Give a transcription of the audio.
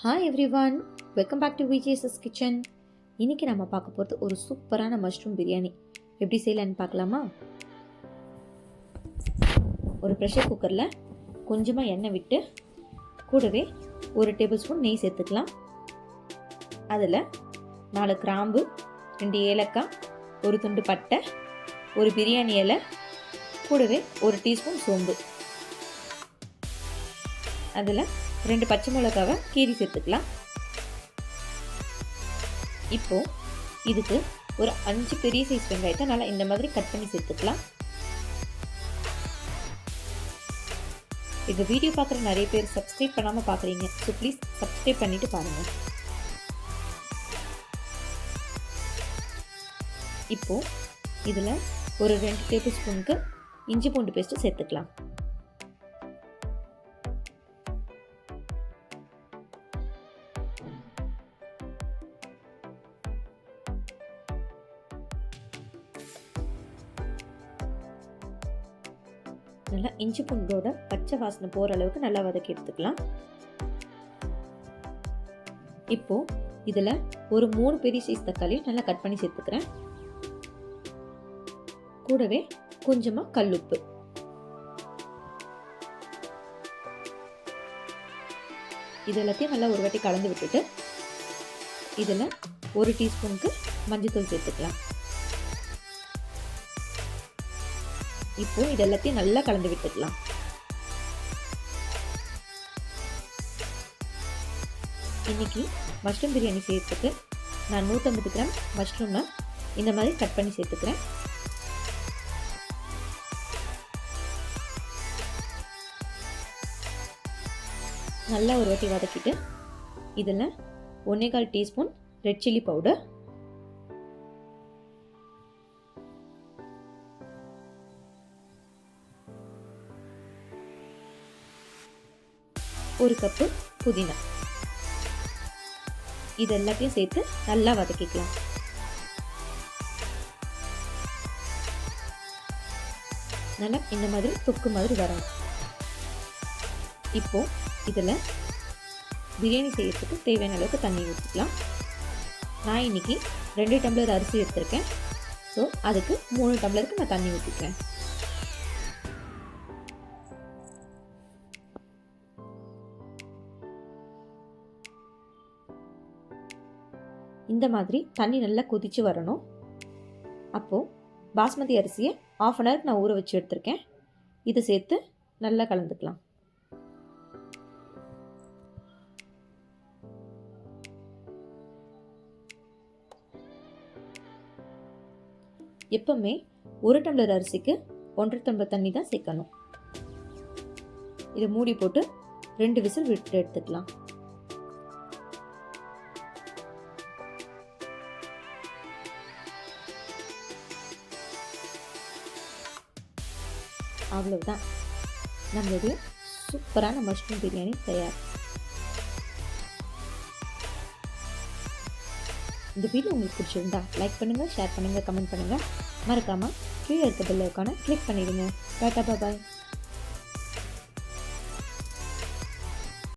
Hi everyone, welcome back to VJS kitchen. இன்றைக்கி நம்ம பார்க்க போகிறது ஒரு சூப்பரான மஷ்ரூம் பிரியாணி. எப்படி செய்யலான்னு பார்க்கலாமா? ஒரு ப்ரெஷர் குக்கரில் கொஞ்சமாக எண்ணெய் விட்டு கூடவே 1 டேபிள் ஸ்பூன் நெய் சேர்த்துக்கலாம். அதில் 4 கிராம்பு, 2 ஏலக்காய், 1 துண்டு பட்டை, 1 பிரியாணி இலை, கூடவே 1 டீஸ்பூன் சோம்பு, அதில் 2 பச்சை மிளகாவை கீரி சேர்த்துக்கலாம். இப்போது இதுக்கு ஒரு 5 பெரிய சைஸ் வெங்காயத்தை நல்லா இந்த மாதிரி கட் பண்ணி சேர்த்துக்கலாம். இந்த வீடியோ பார்க்குற நிறைய பேர் சப்ஸ்கிரைப் பண்ணாமல் பார்க்குறீங்க. ஸோ ப்ளீஸ் சப்ஸ்கிரைப் பண்ணிவிட்டு பாருங்கள். இப்போது இதில் ஒரு 2 டேபிள் ஸ்பூனுக்கு இஞ்சி பூண்டு பேஸ்ட்டு சேர்த்துக்கலாம். நல்லா இஞ்சி பூண்டோட பச்சை வாசனை போகிற அளவுக்கு நல்லா வதக்கி எடுத்துக்கலாம். இப்போது இதில் ஒரு 3 பெரிய சைஸ் தக்காளியை நல்லா கட் பண்ணி சேர்த்துக்கிறேன். கூடவே கொஞ்சமாக கல்லுப்பு, இது எல்லாத்தையும் நல்லா ஒரு வாட்டி கலந்து விட்டுட்டு இதில் 1 டீஸ்பூனுக்கு மஞ்சள்தூள் சேர்த்துக்கலாம். இப்போ இது எல்லாத்தையும் நல்லா கலந்து விட்டுக்கலாம். இன்னைக்கு மஷ்ரூம் பிரியாணி செய்யறதுக்கு நான் 150 கிராம் மஷ்ரூமை இந்த மாதிரி கட் பண்ணி சேர்த்துக்கிறேன். நல்லா ஒரு வாட்டி வதக்கிட்டு இதில் 1/4 teaspoon red chilli powder, 1 cup புதினா, இது எல்லாத்தையும் சேர்த்து நல்லா வதக்கிக்கலாம். நல்லா இந்த மாதிரி தொக்கு மாதிரி வரணும். இப்போ இதில் பிரியாணி செய்யறதுக்கு தேவையான அளவுக்கு தண்ணி ஊற்றிக்கலாம். நான் இன்னைக்கு 2 டம்ளர் அரிசி எடுத்திருக்கேன். ஸோ அதுக்கு 3 டம்ளருக்கு நான் தண்ணி ஊற்றிக்கிறேன். இந்த மாதிரி தண்ணி நல்லா கொதித்து வரணும். அப்போது பாஸ்மதி அரிசியை 1/2 hour நான் ஊற வச்சு எடுத்திருக்கேன். இதை சேர்த்து நல்லா கலந்துக்கலாம். எப்பவுமே 1 டம்ளர் அரிசிக்கு 1.5 டம்ளர் தண்ணி தான் சேர்க்கணும். இதை மூடி போட்டு 2 விசில் விட்டு எடுத்துக்கலாம். அவ்வளவுதான், நம்மளுடைய சூப்பரான மஷ்ரூம் பிரியாணி தயார். இந்த வீடியோ உங்களுக்கு பிடிச்சிருந்தா லைக் பண்ணுங்கள், ஷேர் பண்ணுங்கள், கமெண்ட் பண்ணுங்கள். மறக்காமல் கீழே இருக்க பெல் ஐகானை கிளிக் பண்ணிடுங்க. டாடா, பாய்.